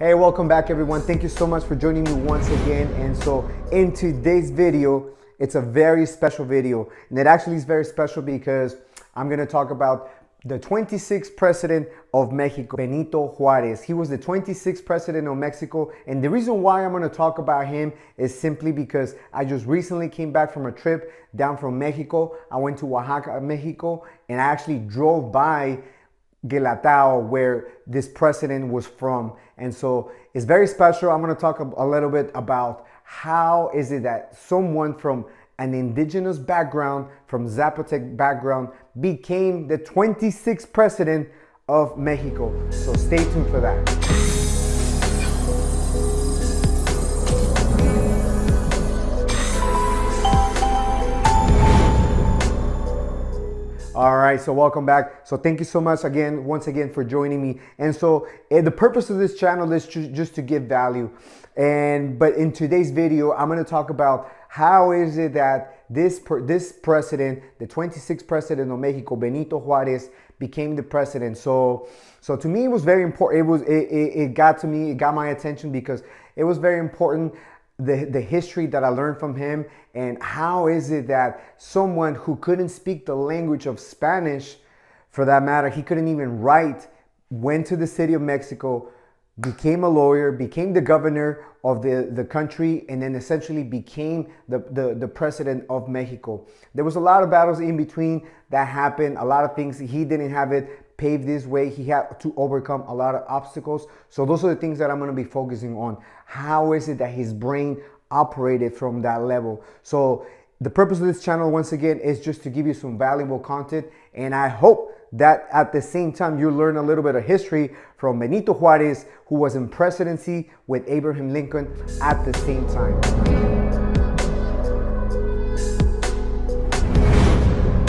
Hey, welcome back everyone. Thank you so much for joining me once again. And so in today's video, it's a very special video. And it actually is very special because I'm gonna talk about the 26th president of Mexico, Benito Juarez. He was the 26th president of Mexico. And the reason why I'm gonna talk about him is simply because I just recently came back from a trip down from Mexico. I went to Oaxaca, Mexico, and I actually drove by Guelatao, where this president was from. And so it's very special. I'm going to talk a little bit about how is it that someone from an indigenous background, from Zapotec background, became the 26th president of Mexico. So stay tuned for that. All right, so welcome back. So thank you so much once again for joining me. And so the purpose of this channel is just to give value. But in today's video, I'm going to talk about how is it that this president, the 26th president of Mexico, Benito Juarez, became the president. So to me, it was very important. It got to me, it got my attention because it was very important. The history that I learned from him, and how is it that someone who couldn't speak the language of Spanish, for that matter, he couldn't even write, went to the city of Mexico, became a lawyer, became the governor of the country, and then essentially became the president of Mexico. There was a lot of battles in between that happened, a lot of things. He didn't have it paved this way. He had to overcome a lot of obstacles. So those are the things that I'm going to be focusing on. How is it that his brain operated from that level? So the purpose of this channel, once again, is just to give you some valuable content. And I hope that at the same time, you learn a little bit of history from Benito Juarez, who was in presidency with Abraham Lincoln at the same time.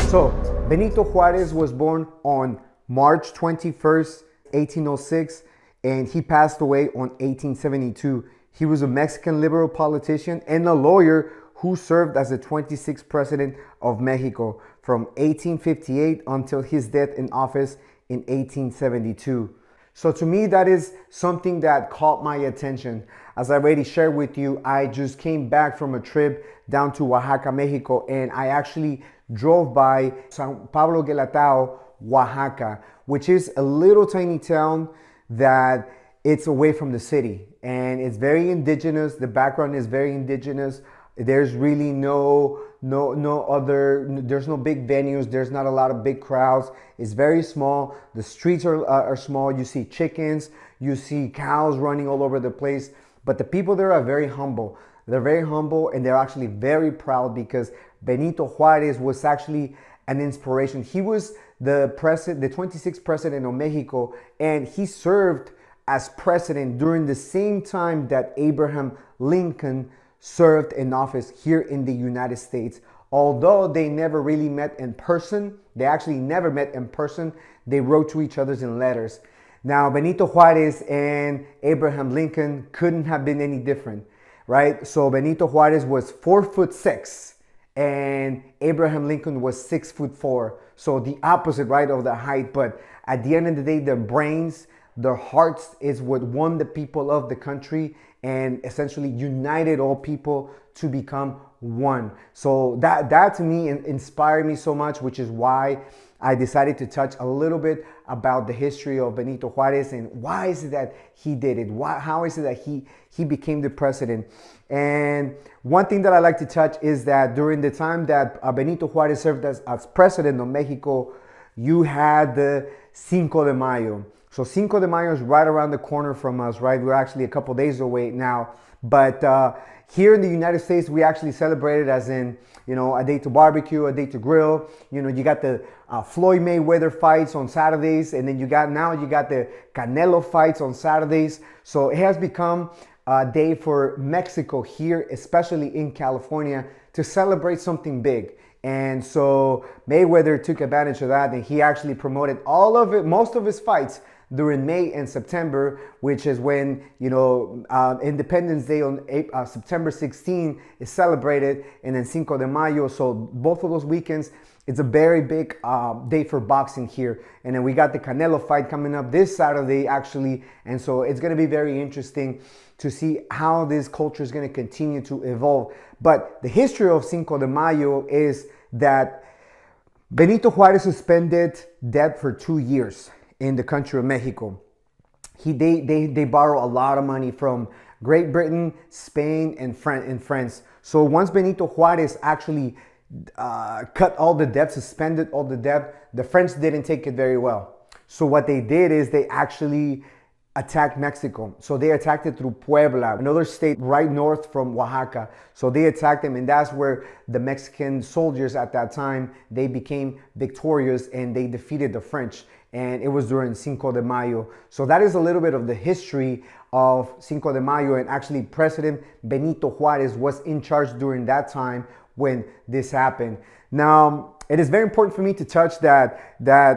So Benito Juarez was born on March 21st, 1806, and he passed away on 1872. He was a Mexican liberal politician and a lawyer who served as the 26th president of Mexico from 1858 until his death in office in 1872. So to me, that is something that caught my attention. As I already shared with you, I just came back from a trip down to Oaxaca, Mexico, and I actually drove by San Pablo Guelatao, Oaxaca, which is a little tiny town that it's away from the city, and it's very indigenous. The background is very indigenous. There's really there's no big venues. There's not a lot of big crowds. It's very small. The streets are small. You see chickens, you see cows running all over the place, but the people there are very humble. They're very humble, and they're actually very proud because Benito Juarez was actually an inspiration. He was the 26th president of Mexico, and he served as president during the same time that Abraham Lincoln served in office here in the United States. Although they never really met in person, they actually never met in person, they wrote to each other in letters. Now, Benito Juarez and Abraham Lincoln couldn't have been any different, right? So Benito Juarez was 4'6", and Abraham Lincoln was 6'4". So the opposite, right, of the height. But at the end of the day, their brains, their hearts is what won the people of the country and essentially united all people to become one. So that to me inspired me so much, which is why I decided to touch a little bit about the history of Benito Juarez and why is it that he did it? How is it that he became the president? And one thing that I like to touch is that during the time that Benito Juarez served as president of Mexico, you had the Cinco de Mayo. So Cinco de Mayo is right around the corner from us, right? We're actually a couple days away now. But here in the United States, we actually celebrate it as in, a day to barbecue, a day to grill. You got the Floyd Mayweather fights on Saturdays, and then you got the Canelo fights on Saturdays. So it has become a day for Mexico here, especially in California, to celebrate something big. And so Mayweather took advantage of that, and he actually promoted most of his fights during May and September, which is when Independence Day on September 16 is celebrated, and then Cinco de Mayo. So both of those weekends It's a very big day for boxing here. And then we got the Canelo fight coming up this Saturday, actually. And so it's going to be very interesting to see how this culture is going to continue to evolve. But the history of Cinco de Mayo is that Benito Juarez suspended debt for 2 years in the country of Mexico. They borrow a lot of money from Great Britain, Spain, and France. So once Benito Juarez actually cut all the debt, suspended all the debt, the French didn't take it very well. So what they did is they actually attacked Mexico. So they attacked it through Puebla, another state right north from Oaxaca. So they attacked them, and that's where the Mexican soldiers at that time, they became victorious and they defeated the French. And it was during Cinco de Mayo. So that is a little bit of the history of Cinco de Mayo. And actually President Benito Juarez was in charge during that time when this happened. Now, it is very important for me to touch that,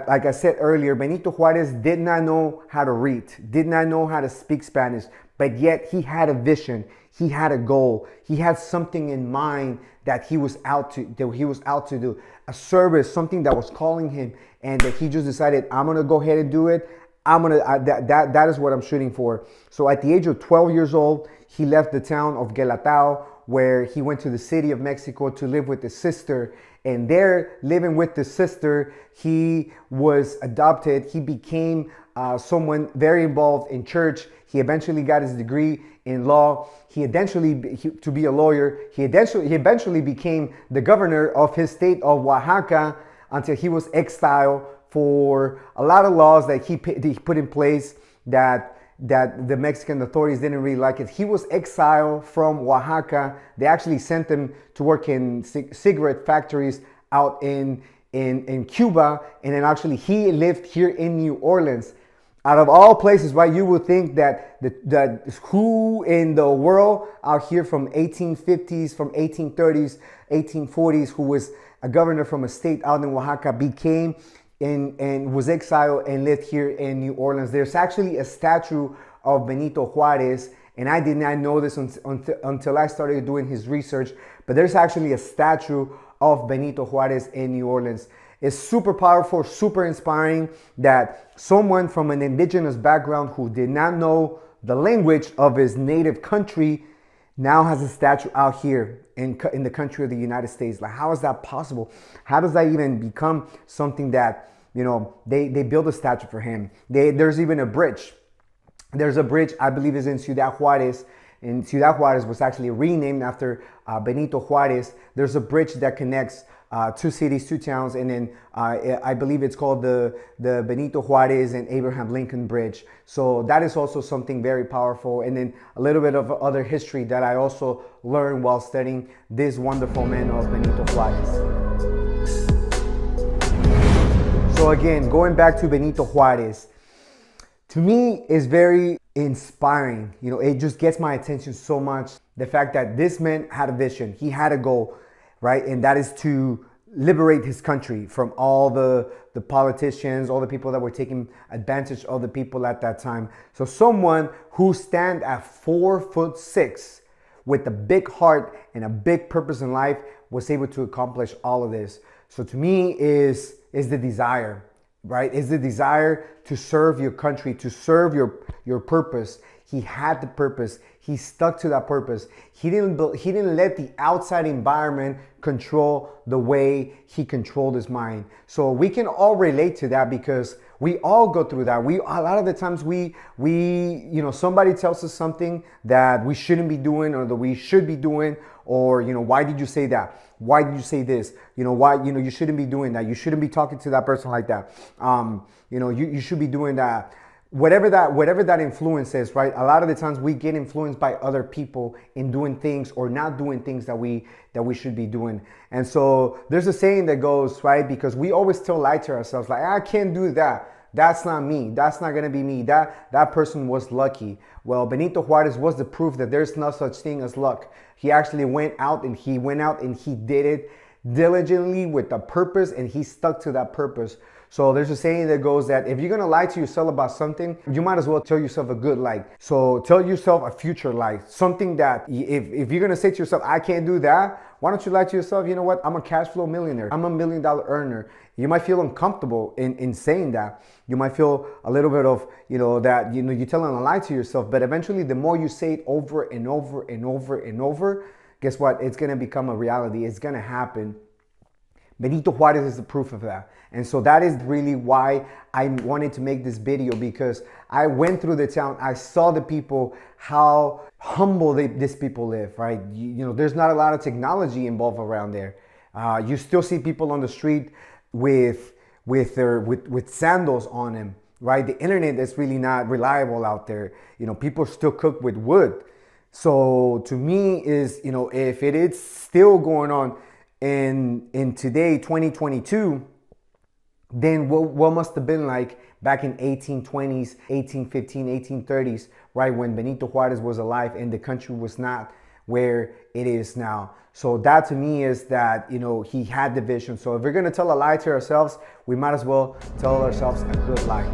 like I said earlier, Benito Juarez did not know how to read, did not know how to speak Spanish, but yet he had a vision, he had a goal, he had something in mind that he was out to do, a service, something that was calling him, and that he just decided, I'm gonna go ahead and do it. That is what I'm shooting for. So at the age of 12 years old, he left the town of Guelatao, where he went to the city of Mexico to live with his sister. And there, living with the sister, he was adopted. He became someone very involved in church. He eventually got his degree in law. To be a lawyer. He eventually became the governor of his state of Oaxaca until he was exiled for a lot of laws that he put in place that the Mexican authorities didn't really like it. He was exiled from Oaxaca. They actually sent him to work in cigarette factories out in Cuba. And then actually he lived here in New Orleans. Out of all places, right, you would think that who in the world out here from 1850s, from 1830s, 1840s, who was a governor from a state out in Oaxaca, became and was exiled and lived here in New Orleans. There's actually a statue of Benito Juarez, and I did not know this until I started doing his research, but there's actually a statue of Benito Juarez in New Orleans. It's super powerful, super inspiring that someone from an indigenous background who did not know the language of his native country now has a statue out here in the country of the United States. Like, how is that possible? How does that even become something that, they build a statue for him? There's even a bridge. There's a bridge, I believe is in Ciudad Juarez. And Ciudad Juarez was actually renamed after Benito Juarez. There's a bridge that connects two cities, two towns, and then I believe it's called the Benito Juarez and Abraham Lincoln Bridge. So that is also something very powerful. And then a little bit of other history that I also learned while studying this wonderful man of Benito Juarez. So again, going back to Benito Juarez, to me is very inspiring. It just gets my attention so much. The fact that this man had a vision, he had a goal, right? And that is to liberate his country from all the politicians, all the people that were taking advantage of the people at that time. So someone who stands at 4'6" with a big heart and a big purpose in life was able to accomplish all of this. So to me is the desire, right? Is the desire to serve your country, to serve your purpose. He had the purpose. He stuck to that purpose. He didn't let the outside environment control the way he controlled his mind. So we can all relate to that because we all go through that. A lot of the times we somebody tells us something that we shouldn't be doing or that we should be doing, or why did you say that? Why did you say this? Why you shouldn't be doing that. You shouldn't be talking to that person like that. You should be doing that. Whatever that influence is, right? A lot of the times we get influenced by other people in doing things or not doing things that we should be doing. And so there's a saying that goes, right? Because we always tell lie to ourselves, like, I can't do that. That's not me. That's not gonna be me. That person was lucky. Well, Benito Juarez was the proof that there's no such thing as luck. He actually went out and he did it diligently with a purpose, and he stuck to that purpose. So there's a saying that goes that if you're gonna lie to yourself about something, you might as well tell yourself a good lie. So tell yourself a future lie, something that if you're gonna say to yourself, I can't do that, why don't you lie to yourself, you know what, I'm a cash flow millionaire, I'm $1 million earner. You might feel uncomfortable in saying that. You might feel a little bit of, that, you're telling a lie to yourself, but eventually the more you say it over and over and over and over, guess what? It's gonna become a reality. It's gonna happen. Benito Juarez is the proof of that. And so that is really why I wanted to make this video, because I went through the town, I saw the people, how humble these people live, right? There's not a lot of technology involved around there. You still see people on the street with sandals on them, right? The internet is really not reliable out there. People still cook with wood. So to me is, if it is still going on in today, 2022, then what must have been like back in 1820s, 1815, 1830s, right? When Benito Juarez was alive and the country was not where it is now. So that to me is that, he had the vision. So if we're gonna tell a lie to ourselves, we might as well tell ourselves a good lie.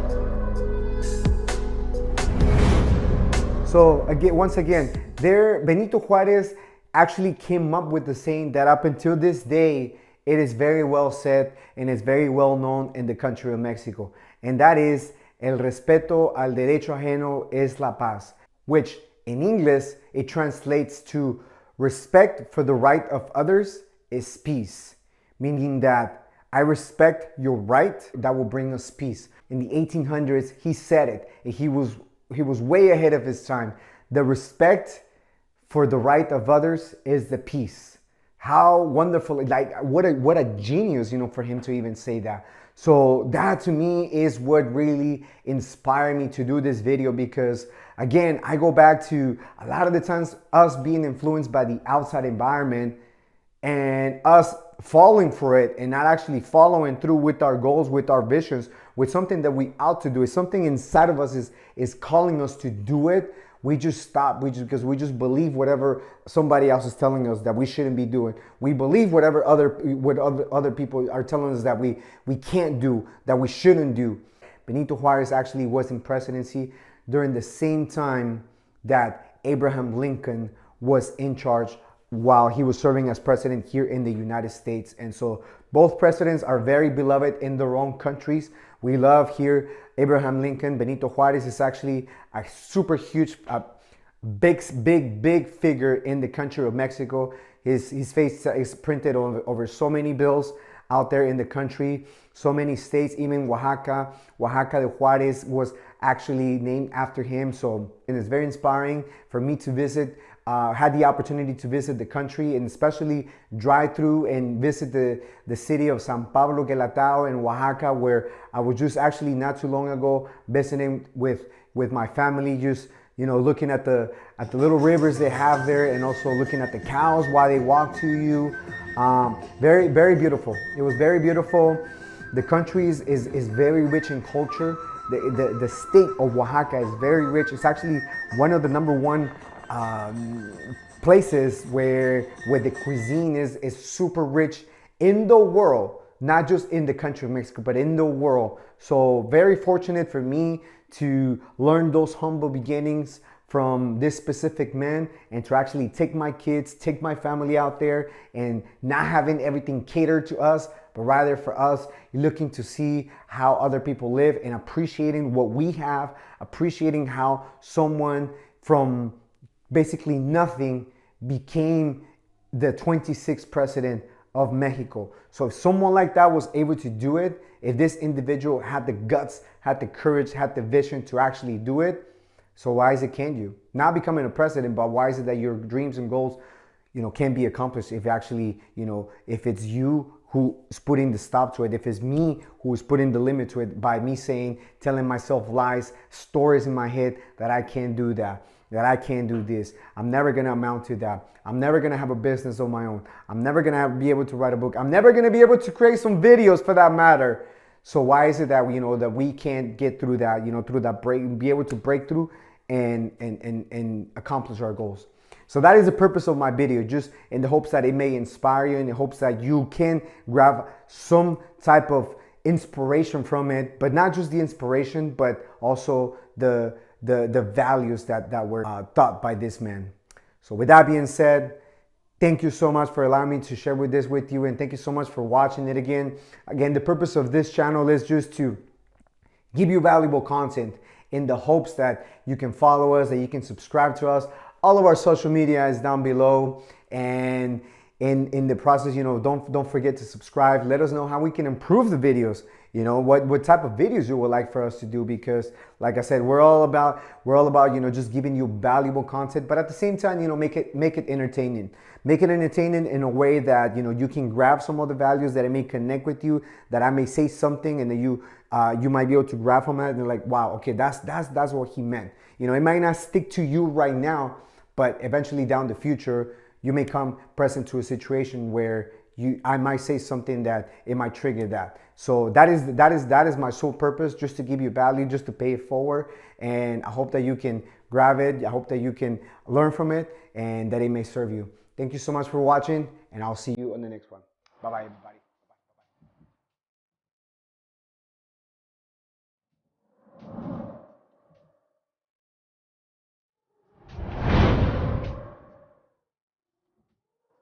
So once again, Benito Juarez actually came up with the saying that up until this day, it is very well said and it's very well known in the country of Mexico. And that is, el respeto al derecho ajeno es la paz, which in English, it translates to respect for the right of others is peace. Meaning that I respect your right, that will bring us peace. In the 1800s, he said it. He was way ahead of his time. The respect for the right of others is the peace. How wonderful, like what a genius, for him to even say that. So that to me is what really inspired me to do this video, because again, I go back to a lot of the times us being influenced by the outside environment and us falling for it and not actually following through with our goals, with our visions, with something that we ought to do. It's something inside of us is calling us to do it. We just stop, because we just believe whatever somebody else is telling us that we shouldn't be doing. We believe what other people are telling us that we can't do, that we shouldn't do. Benito Juarez actually was in presidency during the same time that Abraham Lincoln was in charge while he was serving as president here in the United States. And so both presidents are very beloved in their own countries. We love here Abraham Lincoln. Benito Juarez is actually a super huge, big figure in the country of Mexico. His face is printed over so many bills out there in the country, so many states, even Oaxaca de Juarez was actually named after him. So it is very inspiring for me to visit, had the opportunity to visit the country and especially drive through and visit the city of San Pablo Guelatao in Oaxaca, where I was just actually not too long ago visiting with my family, just looking at the little rivers they have there, and also looking at the cows while they walk to you. Very, very beautiful. It was very beautiful. The country is very rich in culture. The state of Oaxaca is very rich. It's actually one of the #1 places where the cuisine is super rich in the world, not just in the country of Mexico, but in the world. So very fortunate for me to learn those humble beginnings from this specific man, and to actually take my kids, take my family out there, and not having everything catered to us, but rather for us looking to see how other people live and appreciating what we have, appreciating how someone from basically nothing became the 26th president of Mexico. So if someone like that was able to do it, if this individual had the guts, had the courage, had the vision to actually do it, so why is it can't you? Not becoming a president, but why is it that your dreams and goals, can be accomplished if actually, if it's you who's putting the stop to it, if it's me who's putting the limit to it by me telling myself lies, stories in my head that I can't do that I can't do this. I'm never going to amount to that. I'm never going to have a business of my own. I'm never going to be able to write a book. I'm never going to be able to create some videos for that matter. So why is it that that we can't get through that, through that break, be able to break through and accomplish our goals? So that is the purpose of my video, just in the hopes that it may inspire you, in the hopes that you can grab some type of inspiration from it, but not just the inspiration, but also the values that were taught by this man. So with that being said, thank you so much for allowing me to share this with you, and thank you so much for watching it again. Again, the purpose of this channel is just to give you valuable content in the hopes that you can follow us, that you can subscribe to us. All of our social media is down below, and in the process, don't forget to subscribe. Let us know how we can improve the videos. What type of videos you would like for us to do, because like I said, we're all about just giving you valuable content, but at the same time, make it entertaining. Make it entertaining in a way that you can grab some of the values, that it may connect with you, that I may say something and then you might be able to grab from it and you're like, wow, okay, that's what he meant. It might not stick to you right now, but eventually down the future, you may come present to a situation where I might say something that it might trigger that. So that is my sole purpose, just to give you value, just to pay it forward. And I hope that you can grab it. I hope that you can learn from it and that it may serve you. Thank you so much for watching, and I'll see you on the next one. Bye-bye, everybody.